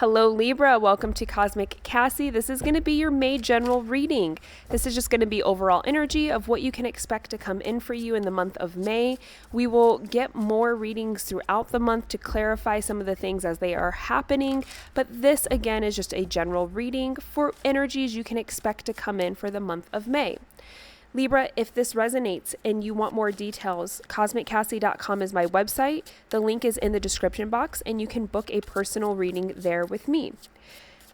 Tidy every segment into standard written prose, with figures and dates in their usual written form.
Hello Libra, welcome to Cosmic Cassie. This is going to be your May general reading. This is just going to be overall energy of what you can expect to come in for you in the month of May. We will get more readings throughout the month to clarify some of the things as they are happening, but this again is just a general reading for energies you can expect to come in for the month of May. Libra, if this resonates and you want more details, cosmiccassie.com is my website. The link is in the description box and you can book a personal reading there with me.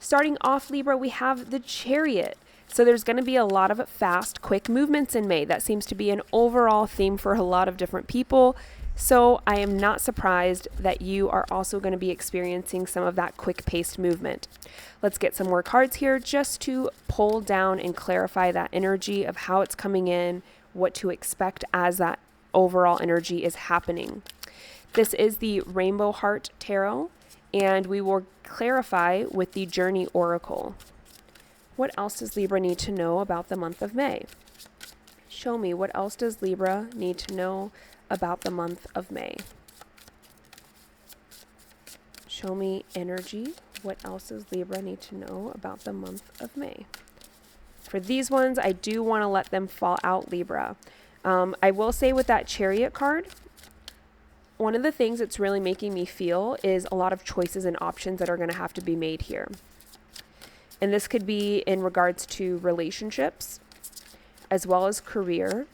Starting off, Libra, we have the Chariot. So there's going to be a lot of fast, quick movements in May. That seems to be an overall theme for a lot of different people. So I am not surprised that you are also going to be experiencing some of that quick-paced movement. Let's get some more cards here just to pull down and clarify that energy of how it's coming in, what to expect as that overall energy is happening. This is the Rainbow Heart Tarot, and we will clarify with the Journey Oracle. What else does Libra need to know about the month of May? Show me, what else does Libra need to know about the month of May? Show me energy. What else does Libra need to know about the month of May? For these ones, I do want to let them fall out, Libra. I will say with that Chariot card, one of the things that's really making me feel is a lot of choices and options that are going to have to be made here. And this could be in regards to relationships as well as career,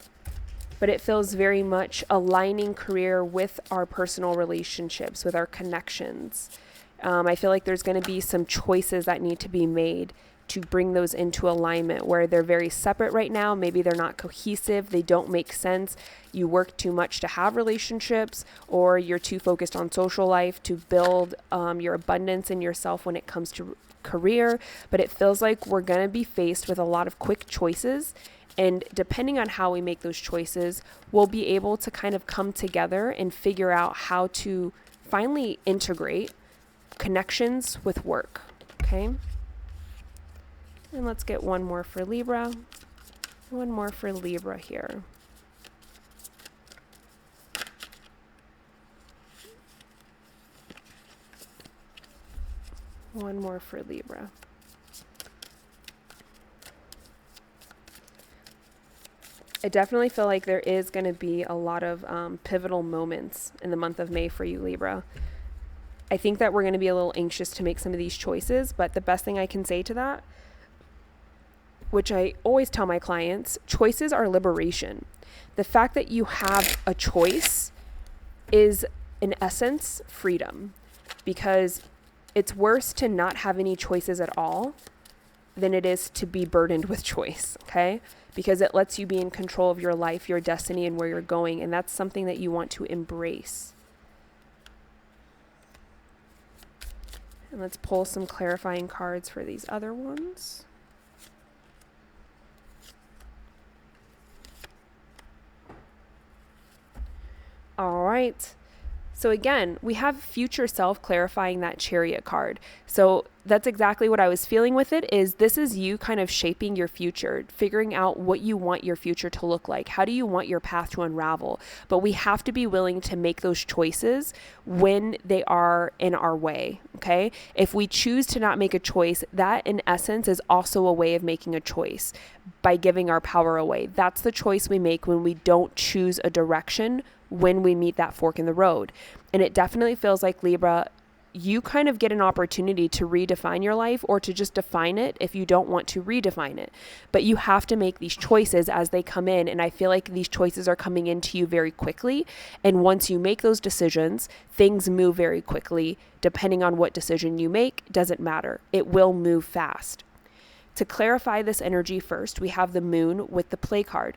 but it feels very much aligning career with our personal relationships, with our connections. I feel like there's going to be some choices that need to be made to bring those into alignment where they're very separate right now. Maybe they're not cohesive. They don't make sense. You work too much to have relationships, or you're too focused on social life to build your abundance in yourself when it comes to career. But it feels like we're going to be faced with a lot of quick choices. And depending on how we make those choices, we'll be able to kind of come together and figure out how to finally integrate connections with work. Okay? And let's get one more for Libra. One more for Libra here. One more for Libra. I definitely feel like there is going to be a lot of pivotal moments in the month of May for you, Libra. I think that we're going to be a little anxious to make some of these choices, but the best thing I can say to that, which I always tell my clients, choices are liberation. The fact that you have a choice is, in essence, freedom, because it's worse to not have any choices at all than it is to be burdened with choice, okay? Because it lets you be in control of your life, your destiny, and where you're going, and that's something that you want to embrace. And let's pull some clarifying cards for these other ones. All right. So again, we have future self clarifying that Chariot card. So that's exactly what I was feeling with it, is this is you kind of shaping your future, figuring out what you want your future to look like. How do you want your path to unravel? But we have to be willing to make those choices when they are in our way, okay? If we choose to not make a choice, that in essence is also a way of making a choice by giving our power away. That's the choice we make when we don't choose a direction when we meet that fork in the road. And it definitely feels like, Libra, you kind of get an opportunity to redefine your life, or to just define it if you don't want to redefine it. But you have to make these choices as they come in. And I feel like these choices are coming into you very quickly. And once you make those decisions, things move very quickly. Depending on what decision you make, doesn't matter. It will move fast. To clarify this energy first, we have the Moon with the Play card.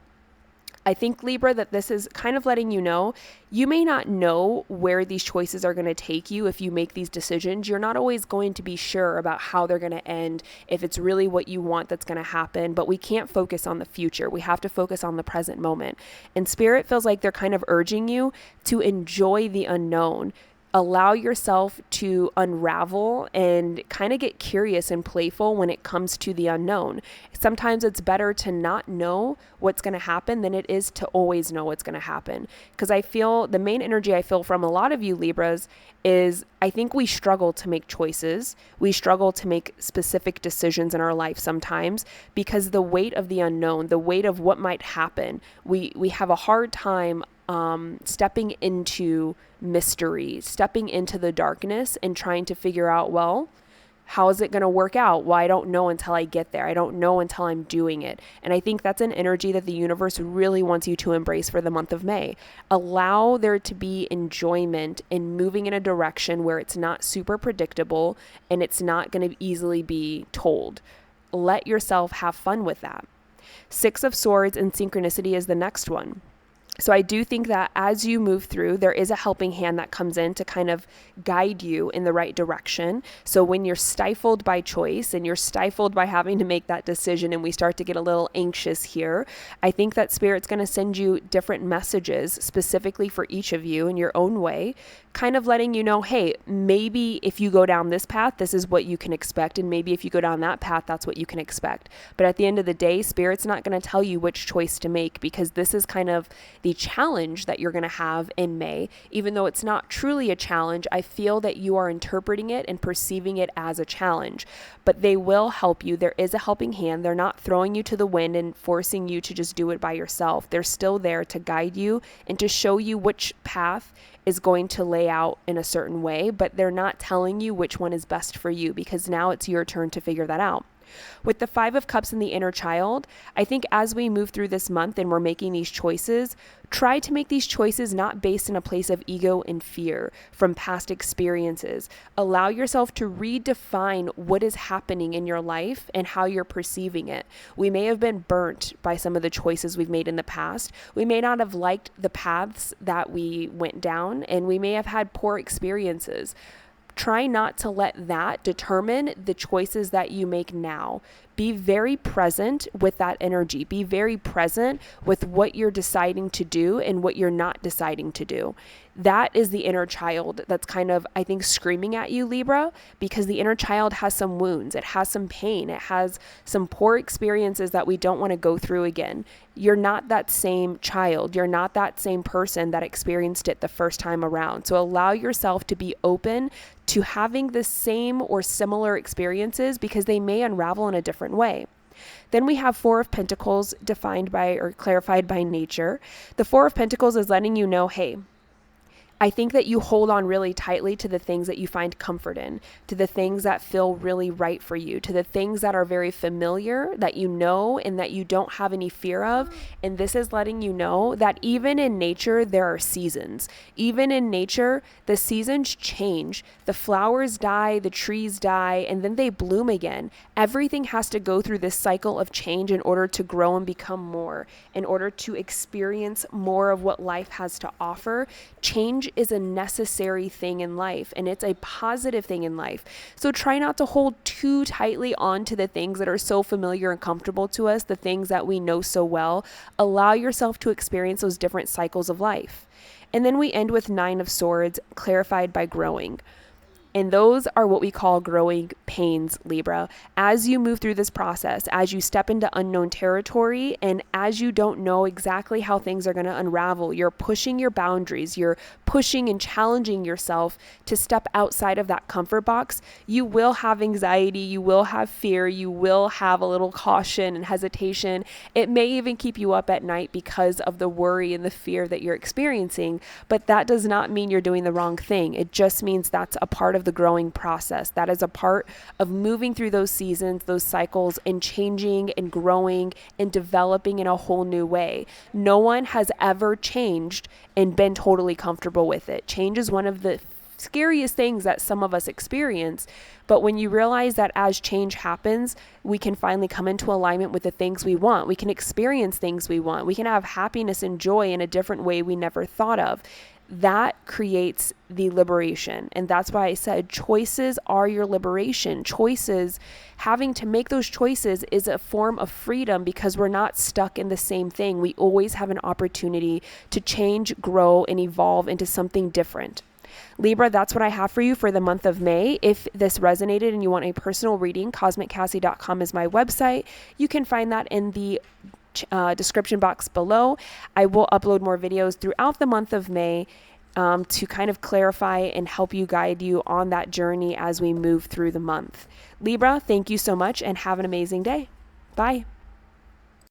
I think, Libra, that this is kind of letting you know, you may not know where these choices are going to take you if you make these decisions. You're not always going to be sure about how they're going to end, if it's really what you want that's going to happen, but we can't focus on the future. We have to focus on the present moment. And Spirit feels like they're kind of urging you to enjoy the unknown. Allow yourself to unravel and kind of get curious and playful when it comes to the unknown. Sometimes it's better to not know what's going to happen than it is to always know what's going to happen. Because I feel the main energy I feel from a lot of you Libras is I think we struggle to make choices. We struggle to make specific decisions in our life sometimes because the weight of the unknown, the weight of what might happen, we have a hard time stepping into mystery, stepping into the darkness and trying to figure out, well, how is it going to work out? Well, I don't know until I get there. I don't know until I'm doing it. And I think that's an energy that the universe really wants you to embrace for the month of May. Allow there to be enjoyment in moving in a direction where it's not super predictable and it's not going to easily be told. Let yourself have fun with that. 6 of Swords and synchronicity is the next one. So I do think that as you move through, there is a helping hand that comes in to kind of guide you in the right direction. So when you're stifled by choice and you're stifled by having to make that decision and we start to get a little anxious here, I think that Spirit's going to send you different messages specifically for each of you in your own way, kind of letting you know, hey, maybe if you go down this path, this is what you can expect. And maybe if you go down that path, that's what you can expect. But at the end of the day, Spirit's not going to tell you which choice to make because this is kind of the challenge that you're going to have in May. Even though it's not truly a challenge, I feel that you are interpreting it and perceiving it as a challenge. But they will help you. There is a helping hand. They're not throwing you to the wind and forcing you to just do it by yourself. They're still there to guide you and to show you which path is going to lay out in a certain way, but they're not telling you which one is best for you because now it's your turn to figure that out. With the 5 of Cups and the inner child, I think as we move through this month and we're making these choices, try to make these choices not based in a place of ego and fear from past experiences. Allow yourself to redefine what is happening in your life and how you're perceiving it. We may have been burnt by some of the choices we've made in the past. We may not have liked the paths that we went down, and we may have had poor experiences. Try not to let that determine the choices that you make now. Be very present with that energy. Be very present with what you're deciding to do and what you're not deciding to do. That is the inner child that's kind of, I think, screaming at you, Libra, because the inner child has some wounds. It has some pain. It has some poor experiences that we don't want to go through again. You're not that same child. You're not that same person that experienced it the first time around. So allow yourself to be open to having the same or similar experiences because they may unravel in a different way. Then we have 4 of Pentacles defined by or clarified by nature. The 4 of Pentacles is letting you know, hey, I think that you hold on really tightly to the things that you find comfort in, to the things that feel really right for you, to the things that are very familiar, that you know and that you don't have any fear of. And this is letting you know that even in nature, there are seasons. Even in nature, the seasons change. The flowers die, the trees die, and then they bloom again. Everything has to go through this cycle of change in order to grow and become more, in order to experience more of what life has to offer. Change is a necessary thing in life, and it's a positive thing in life. So try not to hold too tightly on to the things that are so familiar and comfortable to us, the things that we know so well. Allow yourself to experience those different cycles of life. And then we end with 9 of Swords, clarified by growing. And those are what we call growing pains, Libra. As you move through this process, as you step into unknown territory, and as you don't know exactly how things are going to unravel, you're pushing your boundaries, you're pushing and challenging yourself to step outside of that comfort box. You will have anxiety, you will have fear, you will have a little caution and hesitation. It may even keep you up at night because of the worry and the fear that you're experiencing, but that does not mean you're doing the wrong thing. It just means that's a part of the growing process. That is a part of moving through those seasons, those cycles, and changing and growing and developing in a whole new way. No one has ever changed and been totally comfortable with it. Change is one of the scariest things that some of us experience. But when you realize that as change happens, we can finally come into alignment with the things we want. We can experience things we want. We can have happiness and joy in a different way we never thought of. That creates the liberation. And that's why I said choices are your liberation. Choices, having to make those choices is a form of freedom because we're not stuck in the same thing. We always have an opportunity to change, grow, and evolve into something different. Libra, that's what I have for you for the month of May. If this resonated and you want a personal reading, cosmiccassie.com is my website. You can find that in the description box below. I will upload more videos throughout the month of May to kind of clarify and help you guide you on that journey as we move through the month. Libra, thank you so much and have an amazing day. Bye.